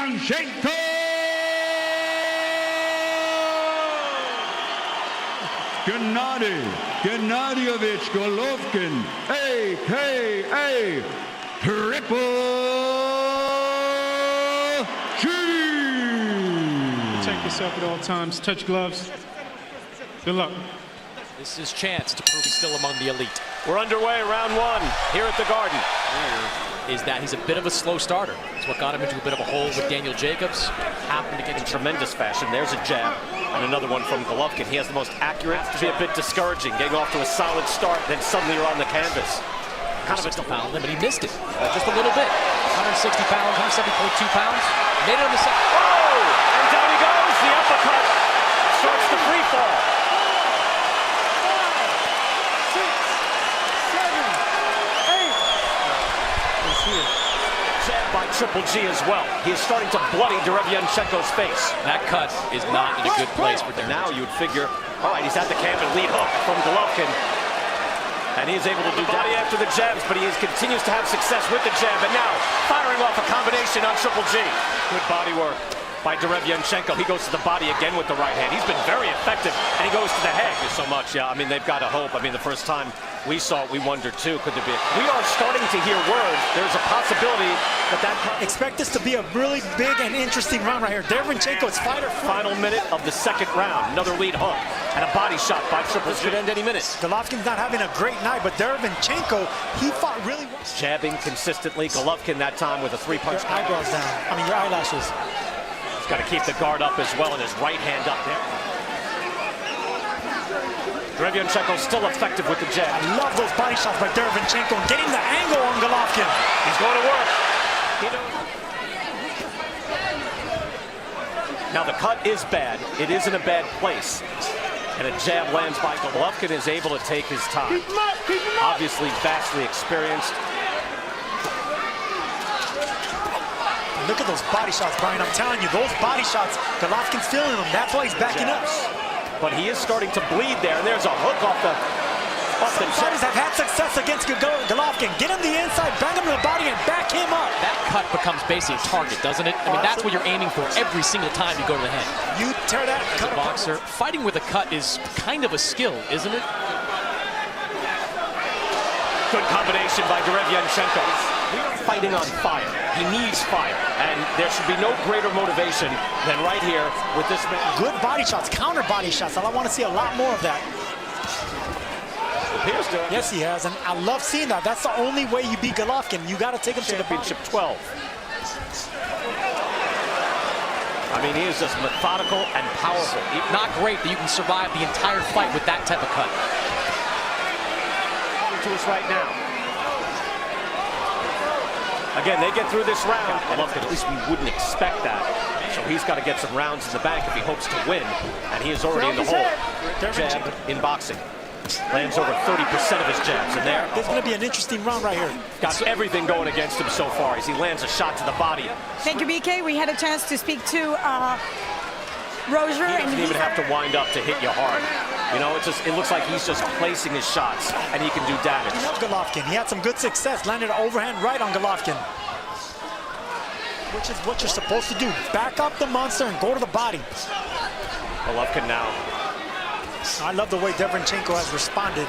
Derevyanchenko! Gennady Golovkin, a.k.a. Triple G! Protect yourself at all times. Touch gloves. Good luck. This is his chance to prove he's still among the elite. We're underway, round one, here at the Garden. Is that he's a bit of a slow starter. It's what got him into a bit of a hole with Daniel Jacobs. Happened to get In tremendous fashion. There's a jab and another one from Golovkin. He has the most accurate. To be a bit discouraging, getting off to a solid start, then suddenly you're on the canvas. kind of a 60-pound limit. He missed it just a little bit. 160 pounds, 170.2 pounds. Made it on the second. Oh! And down he goes. The uppercut starts the free fall. 5, 6, 7, 8. He's here. Jab by Triple G as well. He is starting to bloody Derevyanchenko's face. That cut is not in a good place for Derevyanchenko. Now you would figure, all right, he's at the camp and lead hook from Golovkin. And he is able to do body after the jabs, but he continues to have success with the jab. And now firing off a combination on Triple G. Good body work by Derevyanchenko. He goes to the body again with the right hand. He's been very effective, and he goes to the head. So much, yeah. I mean, they've got to hope. I mean, the first time we saw it, we wondered too, could there be we are starting to hear word. There's a possibility that expect this to be a really big and interesting round right here. Derevyanchenko is fighter. Final minute of the second round. Another lead hook and a body shot by Triple G. Could end any minute. Golovkin's not having a great night, but Derevyanchenko, he fought really well. Jabbing consistently. Golovkin that time with a three-punch. Your eyebrows down. I mean, your eyelashes. He's got to keep the guard up as well, and his right hand up there. Derevyanchenko still effective with the jab. I love those body shots by Derevyanchenko and getting the angle on Golovkin. He's going to work. Now the cut is bad. It is in a bad place. And a jab lands by Golovkin, is able to take his time. Obviously vastly experienced. Look at those body shots, Brian. I'm telling you, those body shots, Golovkin's feeling them. That's why he's backing up. But he is starting to bleed there, and there's a hook off the Some fighters have had success against Golovkin. Get him the inside, bang him to the body, and back him up. That cut becomes basically a target, doesn't it? I mean, that's what you're aiming for every single time you go to the head. You tear that cut As a boxer, fighting with a cut is kind of a skill, isn't it? Good combination by Derevyanchenko. Fighting on fire. He needs fire. And there should be no greater motivation than right here with this man. Good body shots, counter body shots. I want to see a lot more of that. Yes, he has, and I love seeing that. That's the only way you beat Golovkin. You got to take him to the championship 12. I mean, he is just methodical and powerful. Not great that you can survive the entire fight with that type of cut. To us right now. Again, they get through this round. At least we wouldn't expect that. So he's got to get some rounds in the bank if he hopes to win. And he is already in the hole. Jab in boxing. Lands over 30% of his jabs in there. This is going to be an interesting round right here. Got everything going against him so far as he lands a shot to the body. Thank you, BK. We had a chance to speak to Rozier. He doesn't even have to wind up to hit you hard. You know, it looks like he's just placing his shots, and he can do damage. I love Golovkin. He had some good success. Landed an overhand right on Golovkin. Which is what you're supposed to do. Back up the monster and go to the body. Golovkin now. I love the way Derevyanchenko has responded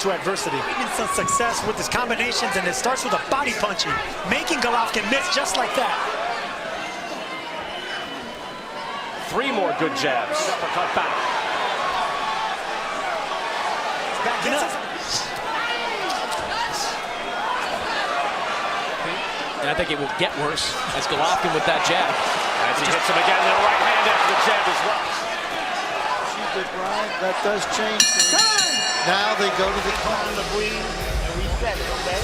to adversity. Making some success with his combinations, and it starts with a body punching, making Golovkin miss just like that. 3 more good jabs. Uppercut back. Backing up. And I think it will get worse as Golovkin with that jab. As he hits him again with a right hand after the jab as well. Brian, that does change things. Now they go to the corner to breathe and reset it, okay?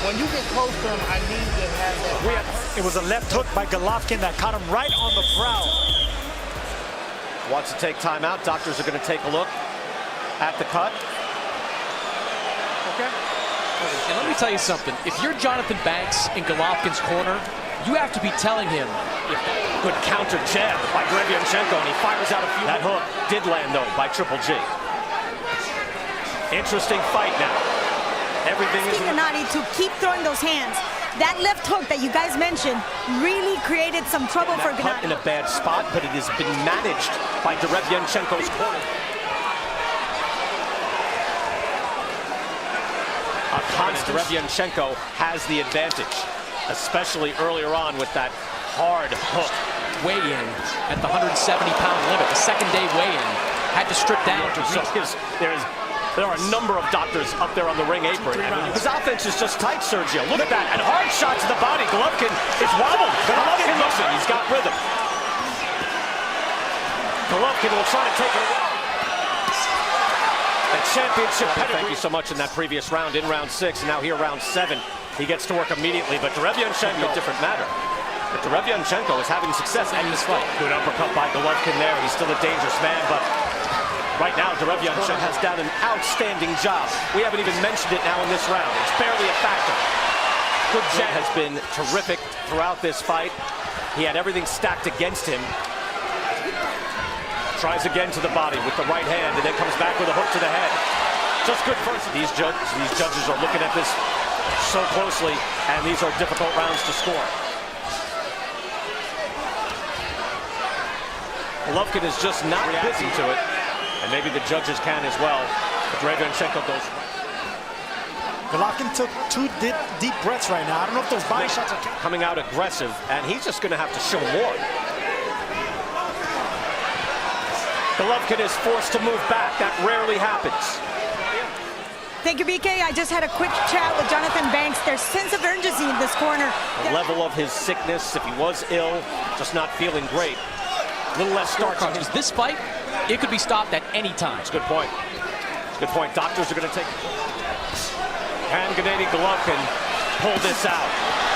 When you get close to him, I need to have that. It was a left hook by Golovkin that caught him right on the brow. Wants to take time out. Doctors are going to take a look at the cut. Okay. And let me tell you something. If you're Jonathan Banks in Golovkin's corner, you have to be telling him. Good counter jab by Derevyanchenko, and he fires out a few. That hook did land, though, by Triple G. Interesting fight now. Everything is... Gennady to keep throwing those hands. That left hook that you guys mentioned really created some trouble for Cut Gennady. in a bad spot, but it has been managed by Derevyanchenko's corner. A constant Derevyanchenko has the advantage, especially earlier on with that hard hook. Weigh-in at the 170-pound limit. The second-day weigh-in had to strip down to reach. There are a number of doctors up there on the ring apron. His offense is just tight, Sergio. Look at that. And hard shot to the body. Golovkin is wobbled. Golovkin looks it. He's got rhythm. Golovkin will try to take it away. The championship pedigree. Thank you so much in that previous round, in round 6, and now here round 7. He gets to work immediately, but Derevyanchenko, a different matter. But Derevyanchenko is having success in this fight. Good uppercut by Golovkin there. He's still a dangerous man, but right now, Derevyanchenko has done an outstanding job. We haven't even mentioned it now in this round. It's barely a factor. Good jab has been terrific throughout this fight. He had everything stacked against him. Tries again to the body with the right hand, and then comes back with a hook to the head. Just good first. These judges are looking at this so closely, and these are difficult rounds to score. Golovkin is just not reacting to it. And maybe the judges can as well. But Derevyanchenko goes. Golovkin took 2 deep breaths right now. I don't know if those body shots are coming out aggressive, and he's just going to have to show more. Golovkin is forced to move back. That rarely happens. Thank you, BK. I just had a quick chat with Jonathan Banks. There's sense of urgency in this corner. The level of his sickness, if he was ill, just not feeling great. A little less start. This fight, it could be stopped at any time. That's a good point. That's a good point. Doctors are going to take it. Can Gennady Golovkin pull this out?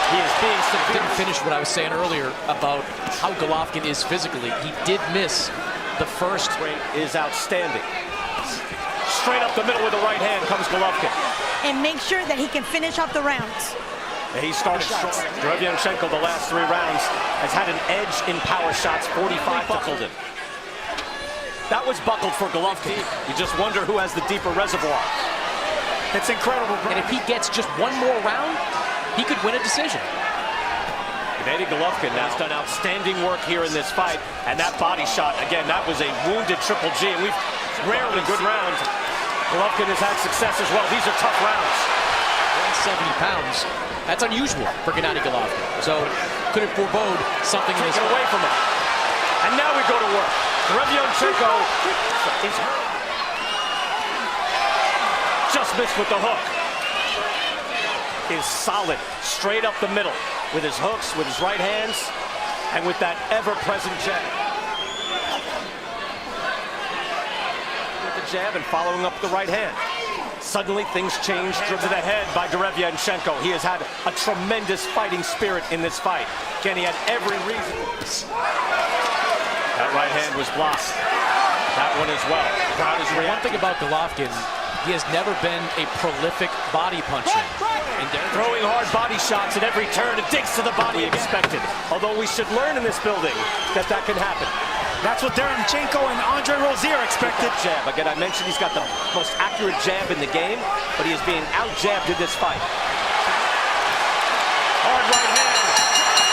He is being severe. Didn't finish what I was saying earlier about how Golovkin is physically. He did miss the first. Rate is outstanding. Straight up the middle with the right hand comes Golovkin. And make sure that he can finish off the rounds. And he started strong. Derevyanchenko the last 3 rounds has had an edge in power shots, 45 buckled him. That was buckled for Golovkin. You just wonder who has the deeper reservoir. It's incredible, bro. And if he gets just one more round, he could win a decision. Gennady Golovkin has done outstanding work here in this fight. And that body shot, again, that was a wounded Triple G. And we've rarely good rounds. Golovkin has had success as well. These are tough rounds. 170 pounds. That's unusual for Gennady Golovkin. So could it forebode something in this away from him. And now we go to work. Derevyanchenko is hurt. Just missed with the hook. Is solid, straight up the middle with his hooks, with his right hands, and with that ever-present jab. With the jab and following up the right hand. Suddenly things change to the head by Derevyanchenko. He has had a tremendous fighting spirit in this fight. Again, he had every reason. That right hand was blocked. That one as well. Crowd is reacting. One thing about Golovkin, he has never been a prolific body puncher. And throwing hard body shots at every turn. It digs to the body expected. Although we should learn in this building that can happen. That's what Derevyanchenko and Andre Rozier expected. Jab. Again, I mentioned he's got the most accurate jab in the game, but he is being out-jabbed in this fight. Hard right hand.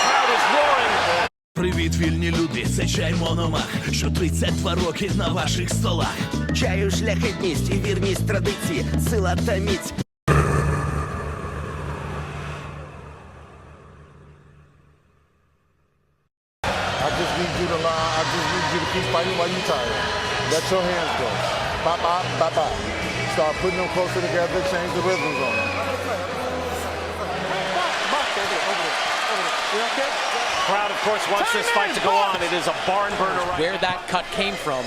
Crowd is roaring. Привіт, вільні люди, це чай Мономах, що 32 роки на ваших столах. Чаю шляхетність і вірність традиції, сила та міць. I just need you to lie. I just need you to keep fighting while you're tired. Let your hands go. Bop, bop, bop, bop. Start putting them closer together, change the rhythms on them. Crowd, of course, wants this fight to go on. It is a barn burner. Where that cut came from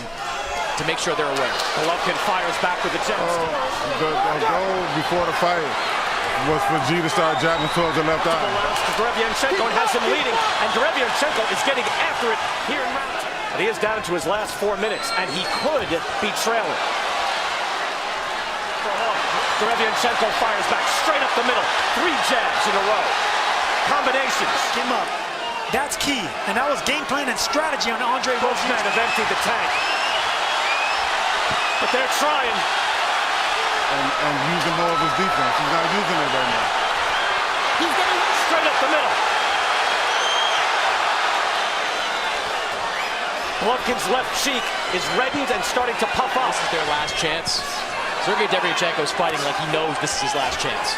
to make sure they're aware. Golovkin fires back with the jab. The goal before the fight was for G to start jabbing towards the left eye. Derevyanchenko has him leading, and Derevyanchenko is getting after it here in round 2. And he is down to his last 4 minutes, and he could be trailing. Derevyanchenko fires back straight up the middle. 3 jabs in a row. Combinations. Him up. That's key. And that was game plan and strategy on Andre Both Rozier. men have emptied the tank. But they're trying. And using more of his defense. He's not using it right now. He's getting straight up the middle. Golovkin's left cheek is reddened and starting to puff up. This is their last chance. Sergiy Derevyanchenko is fighting like he knows this is his last chance.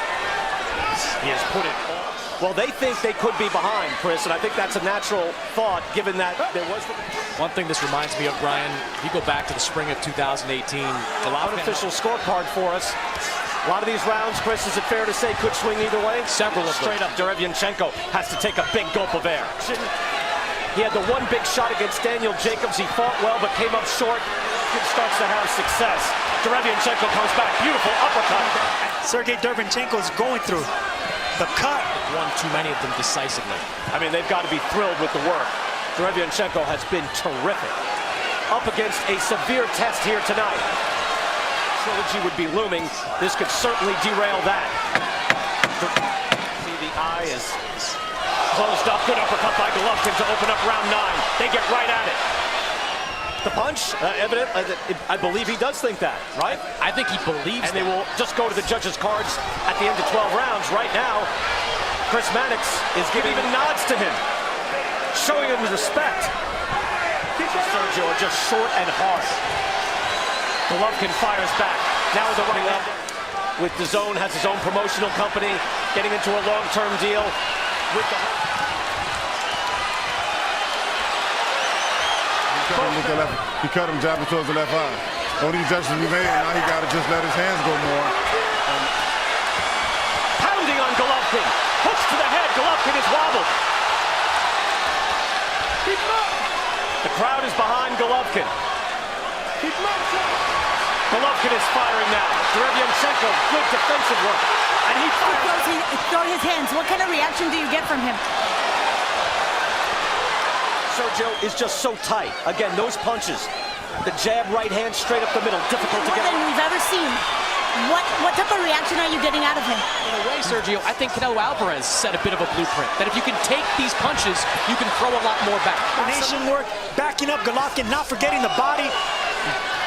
He has put it all. Well, they think they could be behind, Chris, and I think that's a natural thought, given that there was the... One thing this reminds me of, Brian, if you go back to the spring of 2018, the unofficial scorecard for us. A lot of these rounds, Chris, is it fair to say, could swing either way? Several of them. Straight up, Derevyanchenko has to take a big gulp of air. He had the one big shot against Daniel Jacobs. He fought well, but came up short. He starts to have success. Derevyanchenko comes back. Beautiful uppercut. Sergiy Derevyanchenko is going through the cut. Won too many of them decisively. I mean, they've got to be thrilled with the work. Derevyanchenko has been terrific. Up against a severe test here tonight. Trilogy would be looming. This could certainly derail that. See, the eye is closed up. Good uppercut by Golovkin to open up round 9. They get right at it. The punch, evident. I believe he does think that, right? I think he believes and they will just go to the judges' cards at the end of 12 rounds. Right now, Chris Mannix is giving even nods to him, showing him respect. Sergiy just short and hard. Golovkin fires back. Now with the right hand. With DAZN, has his own promotional company, getting into a long-term deal with the... He cut him jabbing towards the left eye. All these adjustments he made, now he got to just let his hands go more. Pounding on Golovkin. Hooks to the head. Golovkin is wobbled. The crowd is behind Golovkin. Golovkin is firing now. Derevyanchenko, good defensive work. And he fires. He throws his hands. What kind of reaction do you get from him? Sergio is just so tight. Again, those punches. The jab, right hand, straight up the middle. Difficult to get. More than we've ever seen. What type of reaction are you getting out of him? In a way, Sergio, I think Canelo Alvarez set a bit of a blueprint. That if you can take these punches, you can throw a lot more back. Combination work, backing up Golovkin, not forgetting the body.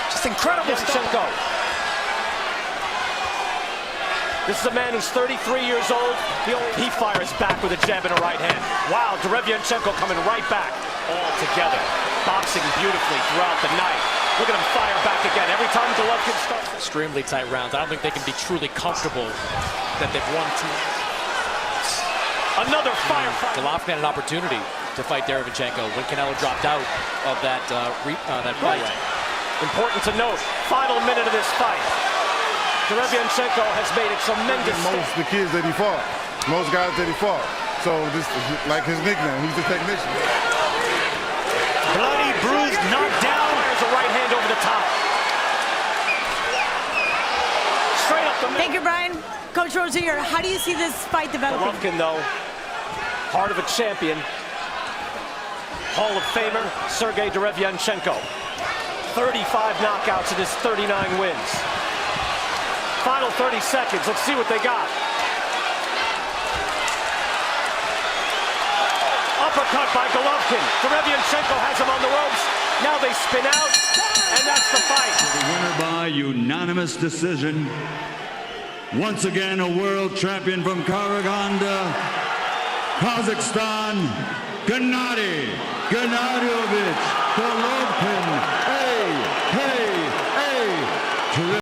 Just incredible stuff. This is a man who's 33 years old. He fires back with a jab and a right hand. Wow, Derevyanchenko coming right back. All together. Boxing beautifully throughout the night. Look at him fire back again. Every time Golovkin starts. Extremely tight rounds. I don't think they can be truly comfortable that they've won two. Another fire. Golovkin had an opportunity to fight Derevyanchenko when Canelo dropped out of that fight. Important to note, final minute of this fight. Derevyanchenko has made a tremendous... Most the kids that he fought. Most guys that he fought. So this is like his nickname. He's the technician. Bloody, bruised, knocked down. There's a right hand over the top. Straight up the middle. Thank you, Brian. Coach Rozier, how do you see this fight developing? Golovkin, though, heart of a champion. Hall of Famer, Sergiy Derevyanchenko. 35 knockouts in his 39 wins. Final 30 seconds. Let's see what they got. Uppercut by Golovkin. Derevyanchenko has him on the ropes. Now they spin out, and that's the fight. The winner by unanimous decision. Once again, a world champion from Karaganda, Kazakhstan, Gennady Golovkin.